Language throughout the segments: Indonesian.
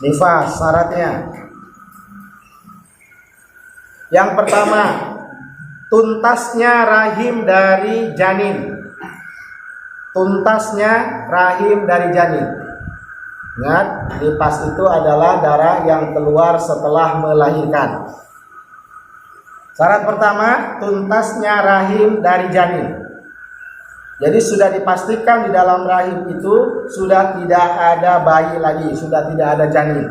nifas. Syaratnya yang pertama, tuntasnya rahim dari janin. Tuntasnya rahim dari janin. Ingat, nifas itu adalah darah yang keluar setelah melahirkan. Syarat pertama, tuntasnya rahim dari janin. Jadi sudah dipastikan di dalam rahim itu sudah tidak ada bayi lagi, sudah tidak ada janin.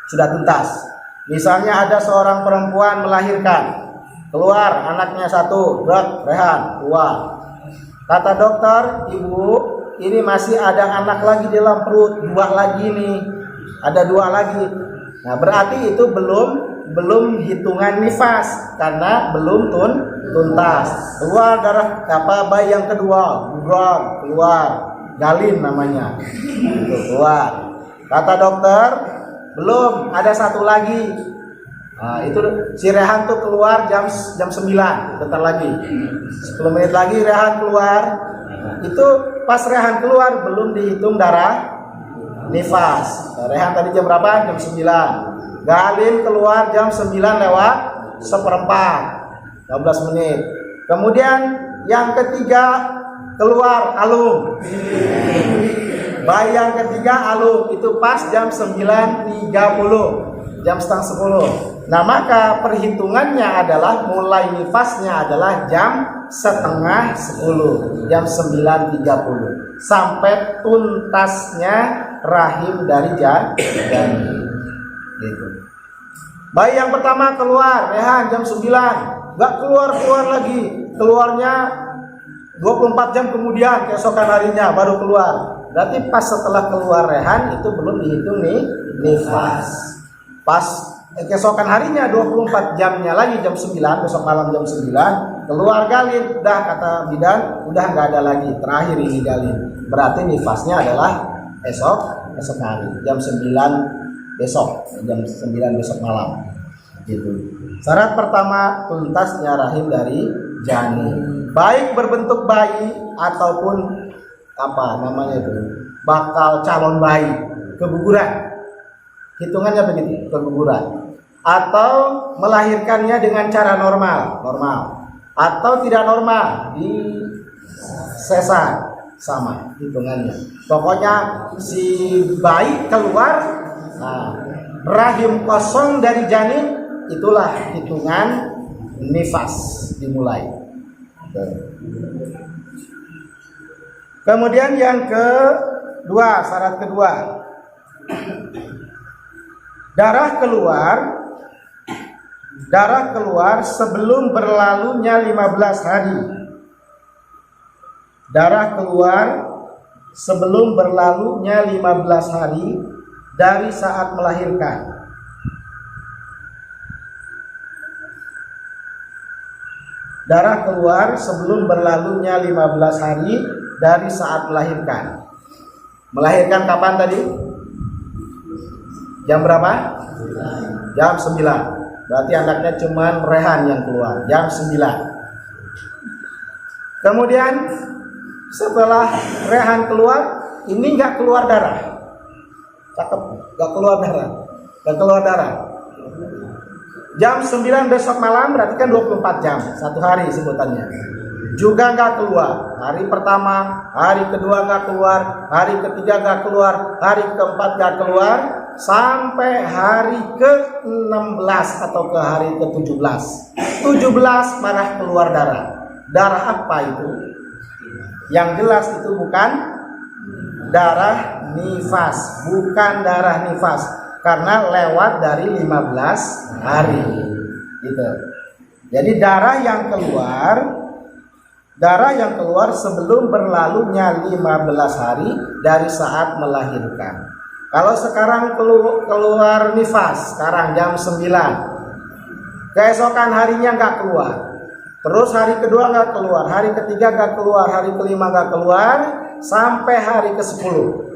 Sudah tuntas. Misalnya ada seorang perempuan melahirkan, keluar anaknya satu, rehan, keluar. Kata dokter, ibu, ini masih ada anak lagi di dalam perut, dua lagi nih, ada dua lagi. Nah, berarti itu belum hitungan nifas karena belum tuntas. Keluar darah bayi yang kedua, keluar, galin namanya, itu keluar. Kata dokter, belum, ada satu lagi. Nah, itu si Rehan tuh keluar jam 9, bentar lagi. 10 menit lagi Rehan keluar. Itu pas Rehan keluar belum dihitung darah nifas. Rehan tadi jam berapa? Jam 9. Galin keluar jam 9 lewat seperempat, 12 menit. Kemudian yang ketiga keluar alung. Bayi yang ketiga alung itu pas jam 9.30, jam setengah 10. Nah, maka perhitungannya adalah mulai nifasnya adalah jam setengah 10, jam 9.30 sampai tuntasnya rahim dari janin. Gitu. Bayi yang pertama keluar, Rehan jam 9, nggak keluar lagi, keluarnya 24 jam kemudian, keesokan harinya baru keluar. Berarti pas setelah keluar Rehan itu belum dihitung nih nifas. Pas keesokan harinya 24 jamnya lagi jam 9, besok malam jam 9 keluar galin, udah kata bidan, udah nggak ada lagi, terakhir ini galin. Berarti nifasnya adalah esok hari jam 9 besok, jam 9 besok malam. Gitu. Syarat pertama, tuntasnya rahim dari janin, baik berbentuk bayi ataupun apa namanya itu, bakal calon bayi, keguguran, hitungannya begitu, keguguran, atau melahirkannya dengan cara normal, atau tidak normal di sesar, sama hitungannya. Pokoknya si bayi keluar, nah, rahim kosong dari janin, itulah hitungan nifas dimulai. Kemudian yang kedua, syarat kedua, darah keluar sebelum berlalunya 15 hari. Darah keluar sebelum berlalunya 15 hari dari saat melahirkan. Darah keluar sebelum berlalunya 15 hari dari saat melahirkan. Melahirkan kapan tadi? Jam berapa? Jam 9. Berarti anaknya cuman Rehan yang keluar jam 9. Kemudian setelah Rehan keluar, ini nggak keluar darah. Cakep, nggak keluar darah. Jam 9 besok malam berarti kan 24 jam, satu hari sebutannya. Juga nggak keluar. Hari pertama, hari kedua nggak keluar, hari ketiga nggak keluar, hari keempat nggak keluar, sampai hari ke-16 atau ke hari ke-17. 17 malah keluar darah. Darah apa itu? Yang jelas itu bukan darah nifas, karena lewat dari 15 hari gitu. Jadi darah yang keluar sebelum berlalunya 15 hari dari saat melahirkan. Kalau sekarang keluar nifas, sekarang jam 9, keesokan harinya nggak keluar, terus hari kedua nggak keluar, hari ketiga nggak keluar, hari kelima nggak keluar, sampai hari ke-10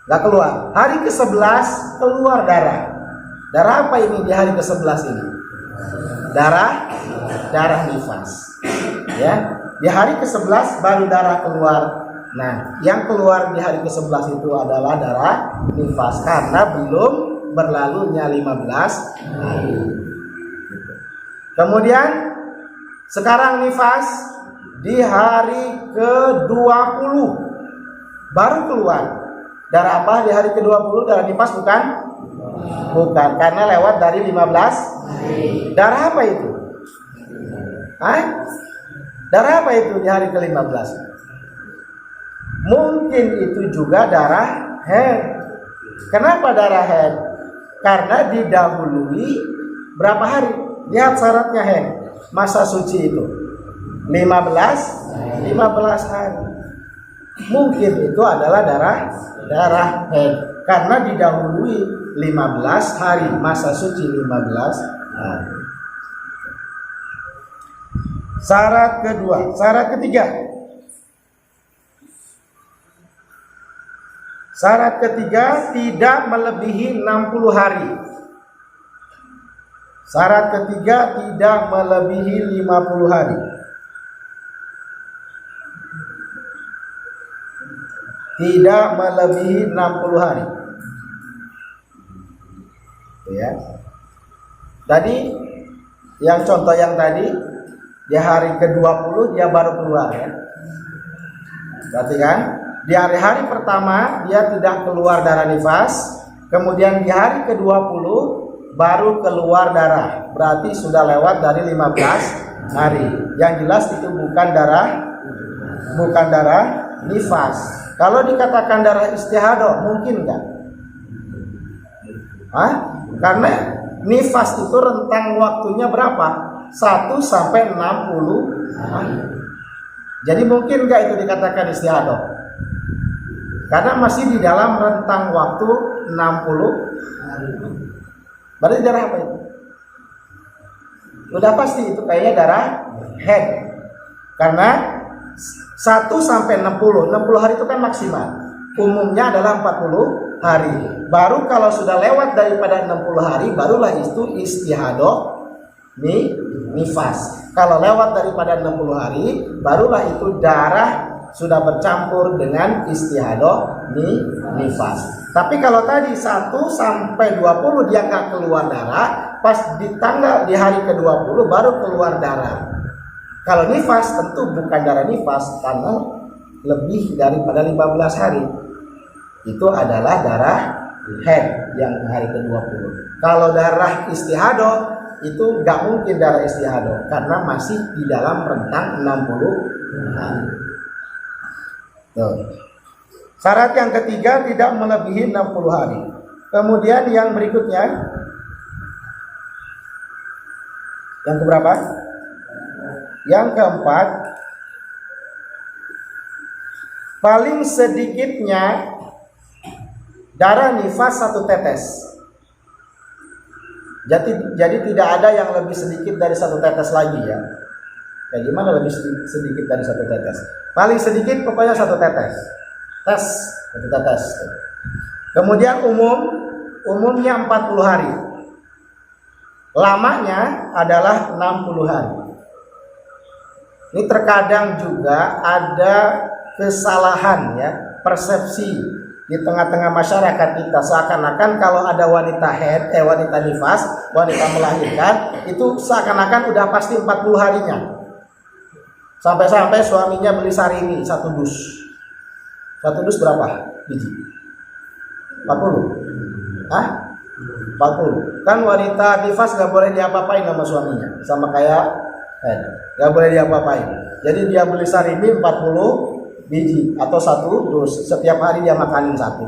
nggak keluar. Hari ke-11 keluar darah. Darah apa ini di hari ke-11 ini? Darah nifas. Ya, di hari ke-11 baru darah keluar Nah, yang keluar di hari ke-11 itu adalah darah nifas karena belum berlalunya 15 hari. Kemudian sekarang nifas di hari ke-20 baru keluar. Darah apa di hari ke-20? Darah nifas bukan? Bukan, karena lewat dari 15 hari. Darah apa itu? Darah apa itu di hari ke-15? Mungkin itu juga darah haid. Kenapa darah haid? Karena didahului berapa hari? Lihat syaratnya haid. Masa suci itu 15 hari. Mungkin itu adalah darah haid karena didahului 15 hari. Masa suci 15 hari. Syarat kedua, syarat ketiga. Syarat ketiga tidak melebihi 60 hari. Syarat ketiga tidak melebihi 50 hari. Tidak melebihi 60 hari. Ya. Tadi yang contoh yang tadi di hari ke-20 dia baru keluar ya. Berarti kan? Di hari-hari pertama dia tidak keluar darah nifas, kemudian di hari ke-20 baru keluar darah. Berarti sudah lewat dari 15 hari. Yang jelas itu bukan darah nifas. Kalau dikatakan darah istihadah mungkin enggak? Karena nifas itu rentang waktunya berapa? 1 sampai 60 hari. Jadi mungkin enggak itu dikatakan istihadah? Karena masih di dalam rentang waktu 60 hari. Berarti darah apa itu? Udah pasti itu kayaknya darah haid. Karena 1 sampai 60 hari itu kan maksimal. Umumnya adalah 40 hari. Baru kalau sudah lewat daripada 60 hari barulah itu istihadah nifas. Kalau lewat daripada 60 hari barulah itu darah sudah bercampur dengan istihadah nifas. Tapi kalau tadi 1 sampai 20 dia nggak keluar darah, pas di hari ke-20 baru keluar darah. Kalau nifas tentu bukan darah nifas karena lebih daripada 15 hari. Itu adalah darah haid yang hari ke-20. Kalau darah istihadah itu nggak mungkin darah istihadah karena masih di dalam rentang 60 hari. Syarat yang ketiga tidak melebihi 60 hari. Kemudian yang berikutnya, yang keberapa? Yang keempat, paling sedikitnya darah nifas 1 tetes. Jadi tidak ada yang lebih sedikit dari 1 tetes lagi ya. Kayak gimana lebih sedikit dari 1 tetes? Paling sedikit pokoknya 1 tetes. 1 tetes. Kemudian umumnya 40 hari. Lamanya adalah 60 hari. Ini terkadang juga ada kesalahan ya, persepsi di tengah-tengah masyarakat kita seakan-akan kalau ada wanita haid, wanita nifas, wanita melahirkan itu seakan-akan udah pasti 40 harinya. Sampai-sampai suaminya beli sarimi 1 dus. 1 dus berapa biji? 40. 40. Kan wanita nifas gak boleh diapa-apain sama suaminya, sama kayak gak boleh diapa-apain. Jadi dia beli sarimi 40 biji atau 1 dus. Setiap hari dia makanin 1.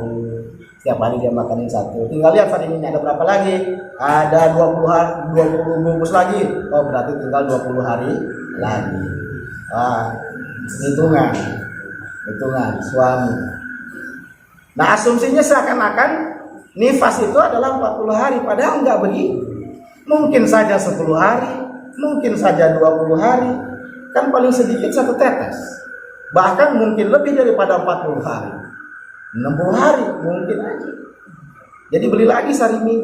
Setiap hari dia makanin 1. Tinggal lihat sariminya ada berapa lagi. Ada 20 bungkus lagi. Oh berarti tinggal 20 hari lagi. Hitungan suami. Nah asumsinya seakan-akan nifas itu adalah 40 hari, padahal enggak begitu. Mungkin saja 10 hari, mungkin saja 20 hari, kan paling sedikit 1 tetes. Bahkan mungkin lebih daripada 40 hari, 60 hari mungkin aja. Jadi beli lagi sarimi.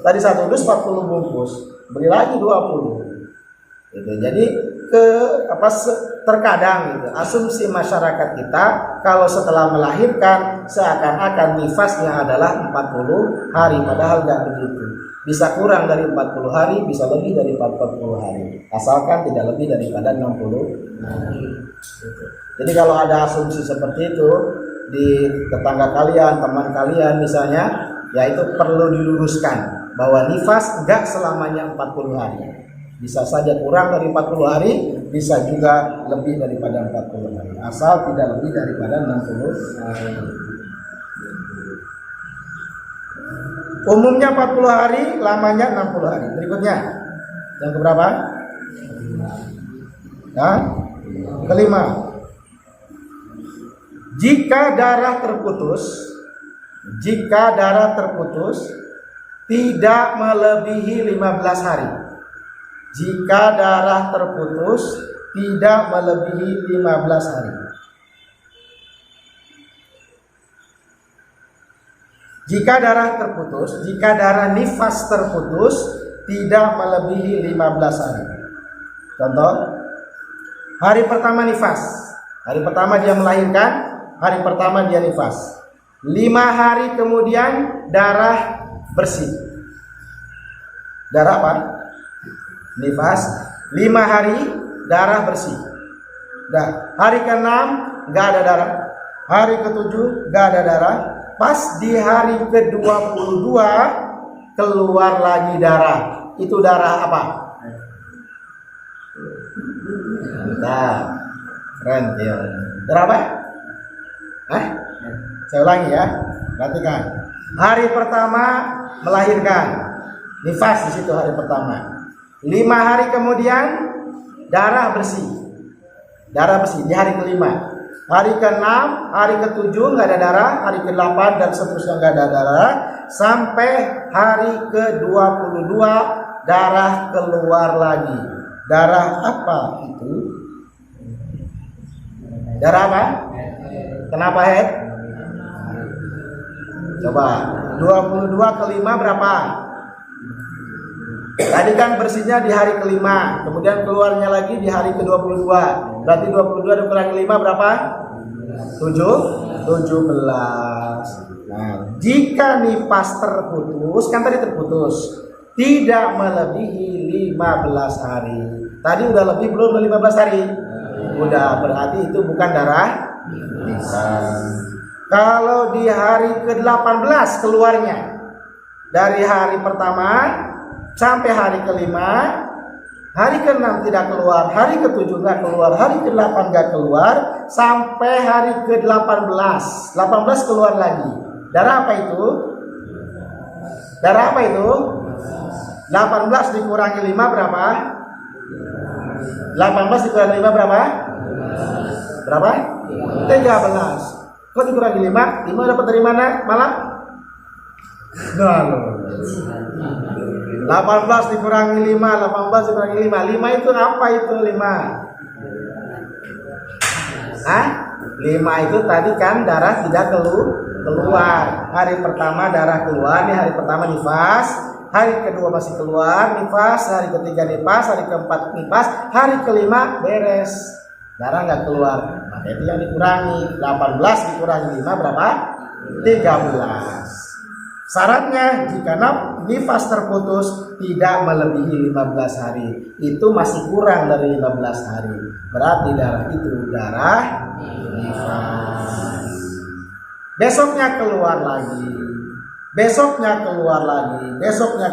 Tadi 1 dus 40 bungkus, beli lagi 20. Gitu. Jadi terkadang gitu, asumsi masyarakat kita kalau setelah melahirkan seakan-akan nifasnya adalah 40 hari, padahal nggak begitu. Bisa kurang dari 40 hari, bisa lebih dari 40 hari, asalkan tidak lebih daripada 60 hari. Jadi kalau ada asumsi seperti itu di tetangga kalian, teman kalian misalnya, ya itu perlu diluruskan bahwa nifas nggak selamanya 40 hari. Bisa saja kurang dari 40 hari, bisa juga lebih daripada 40 hari, asal tidak lebih daripada 60 hari. Umumnya 40 hari, lamanya 60 hari. Berikutnya, yang keberapa? Yang kelima. Jika darah terputus tidak melebihi 15 hari. Jika darah terputus tidak melebihi 15 hari. Jika darah nifas terputus tidak melebihi 15 hari. Contoh, hari pertama nifas. Hari pertama dia melahirkan, hari pertama dia nifas. 5 hari kemudian darah bersih. Darah apa? Nifas. 5 hari darah bersih. Hari ke-6 nggak ada darah. Hari ke-7 nggak ada darah. Pas di hari ke-22 keluar lagi darah. Itu darah apa? Nah, keren ya. Darah apa? Saya ulangi ya. Perhatikan. Hari pertama melahirkan, nifas di situ hari pertama. 5 hari kemudian darah bersih di hari kelima. Hari ke-6, hari ke-7 nggak ada darah, hari ke-8 dan seterusnya nggak ada darah, sampai hari ke-22 darah keluar lagi. Darah apa itu? Darah apa? Kenapa head? Coba 22 ke 5 berapa? Tadi kan bersihnya di hari kelima, kemudian keluarnya lagi di hari ke-22. Berarti 22 dikurangi 5 berapa? 17. Nah, jika nifas terputus, kan tadi terputus, tidak melebihi 15 hari. Tadi udah lebih belum 15 hari? Udah, berarti itu bukan darah nifas. Kalau di hari ke-18 keluarnya, dari hari pertama sampai hari kelima, hari ke-6 tidak keluar, hari ke-7 nggak keluar, hari ke-8 nggak keluar, sampai hari ke-18. 18 keluar lagi. Darah apa itu? 18 dikurangi 5 berapa? 18 dikurangi 5 berapa? 13. Kok dikurangi 5? 5 dapat dari mana? Malah? 18 dikurangi 5, 18 dikurangi 5. 5 itu apa itu 5? 5 itu tadi kan darah tidak keluar. Hari pertama darah keluar, nih hari pertama nifas. Hari kedua masih keluar nifas, hari ketiga nifas, hari keempat nifas, hari kelima beres. Darah nggak keluar. Maka itu yang dikurangi. 18 dikurangi 5 berapa? 13. Syaratnya jika nifas terputus tidak melebihi 15 hari. Itu masih kurang dari 15 hari. Berarti darah itu darah nifas. Besoknya keluar lagi. Besoknya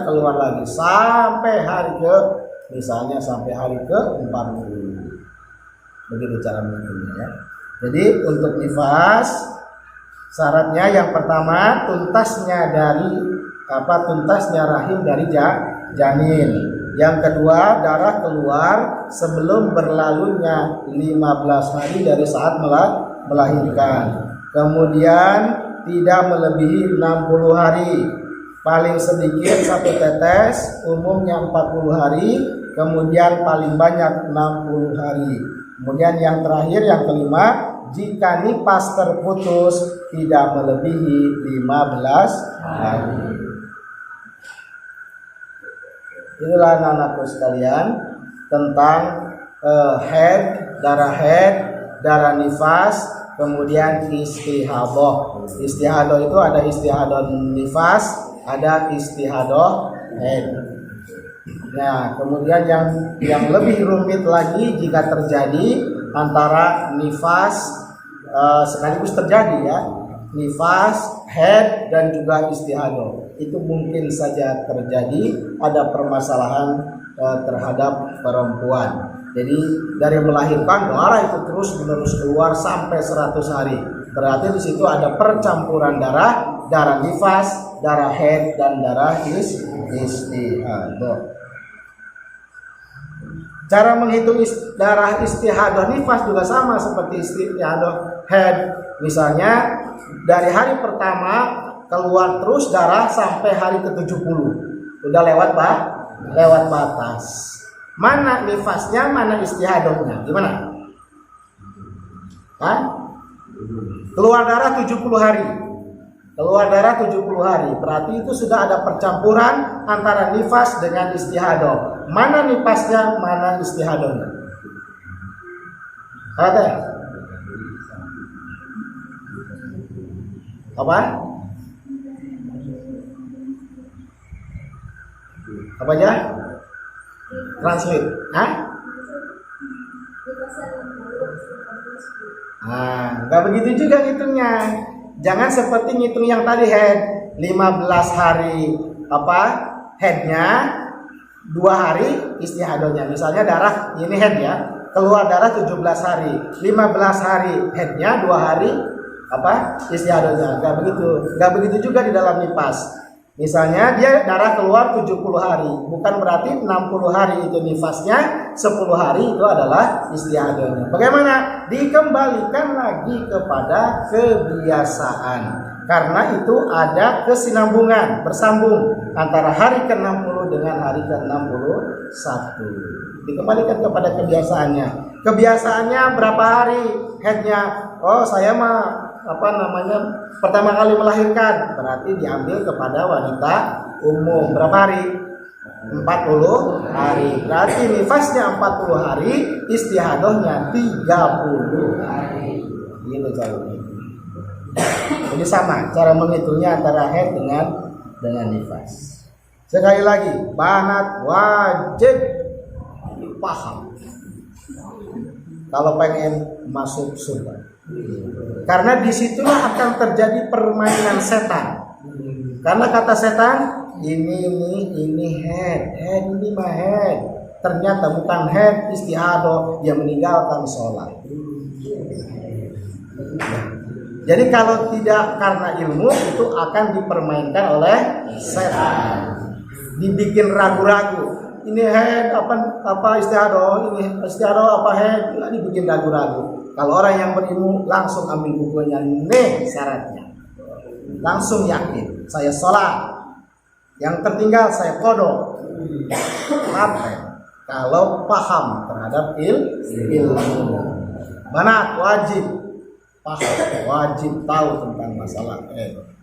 keluar lagi sampai hari misalnya sampai hari ke-40. Begitu cara menghitungnya ya. Jadi untuk nifas syaratnya yang pertama tuntasnya rahim dari janin. Yang kedua darah keluar sebelum berlalunya 15 hari dari saat melahirkan. Kemudian tidak melebihi 60 hari. Paling sedikit 1 tetes, umumnya 40 hari, kemudian paling banyak 60 hari. Kemudian yang terakhir yang kelima, jika nifas terputus tidak melebihi 15 hari. Itulah anak-anakku sekalian tentang head, darah nifas, kemudian istihadah. Istihadah itu ada istihadah nifas, ada istihadah head. Nah, kemudian yang lebih rumit lagi jika terjadi antara nifas sekaligus terjadi ya, nifas, head dan juga istihadah. Itu mungkin saja terjadi ada permasalahan terhadap perempuan. Jadi dari melahirkan darah itu terus menerus keluar sampai 100 hari. Berarti di situ ada percampuran darah nifas, darah head dan darah istihadah. Cara menghitung darah istihadah nifas juga sama seperti istihadah head. Misalnya dari hari pertama keluar terus darah sampai hari ke-70. Udah lewat batas. Mana nifasnya, mana istihadahnya? Gimana? Hah? Keluar darah 70 hari. Keluar darah 70 hari. Berarti itu sudah ada percampuran antara nifas dengan istihadah. Mana nifasnya, mana istihadahnya? Ada? Apa? Apa aja? Translate. Hah? Nggak begitu juga ngitungnya. Jangan seperti ngitung yang tadi head 15 hari headnya, 2 hari istihadahnya. Misalnya darah ini head ya, keluar darah 17 hari, 15 hari headnya, 2 hari istihadahnya. Nggak begitu juga di dalam nifas. Misalnya dia darah keluar 70 hari, bukan berarti 60 hari itu nifasnya, 10 hari itu adalah istihadahnya. Bagaimana? Dikembalikan lagi kepada kebiasaan. Karena itu ada kesinambungan, bersambung antara hari ke-60 dengan hari ke-61. Dikembalikan kepada kebiasaannya. Kebiasaannya berapa hari headnya? Oh, saya mah pertama kali melahirkan, berarti diambil kepada wanita umum. Berapa hari? 40 hari. Berarti nifasnya 40 hari, istihadahnya 30 hari. Gitu caranya. Jadi sama cara menghitungnya antara head dengan nifas. Sekali lagi, banat wajib paham kalau pengen masuk surga. Karena disitulah akan terjadi permainan setan. Karena kata setan, ini head, ini mah head. Ternyata bukan head, istihadah, dia meninggalkan sholat. Jadi kalau tidak karena ilmu, itu akan dipermainkan oleh setan. Dibikin ragu-ragu. Ini head apa istihadah, ini istihadah apa head, dibikin ragu-ragu. Kalau orang yang berilmu langsung ambil bukunya, nih syaratnya, langsung yakin saya sholat, yang tertinggal saya kodok. Kalau paham terhadap ilmu, mana wajib paham, wajib tahu tentang masalah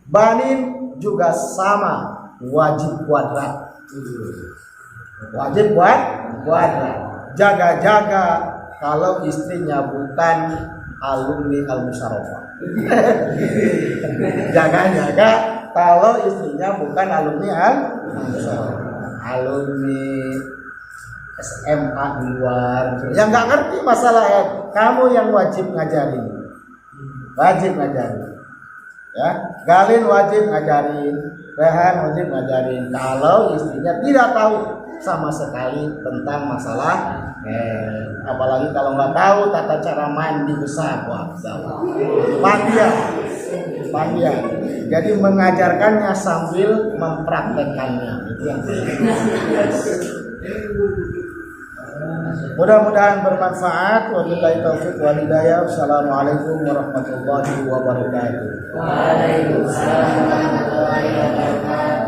banin juga sama, wajib kuadrat. Wajib kuadrat. Jaga-jaga kalau istrinya bukan alumni Al-Musharrafah. Jaga-jaga kalau istrinya bukan alumni Al-Musharrafah. Alumni SMA di luar. Yang nggak ngerti masalah kamu yang wajib ngajarin. Wajib ngajarin. Ya, Galin wajib ngajarin, Rehan wajib ngajarin. Kalau istrinya tidak tahu sama sekali tentang masalah apalagi kalau nggak tahu tata cara mandi besar, pandian. Jadi mengajarkannya sambil mempraktekannya. Itu yang mudah-mudahan bermanfaat. Wabillahi taufiq wal hidayah. Wassalamualaikum warahmatullahi wabarakatuh. Waalaikumsalam warahmatullahi wabarakatuh.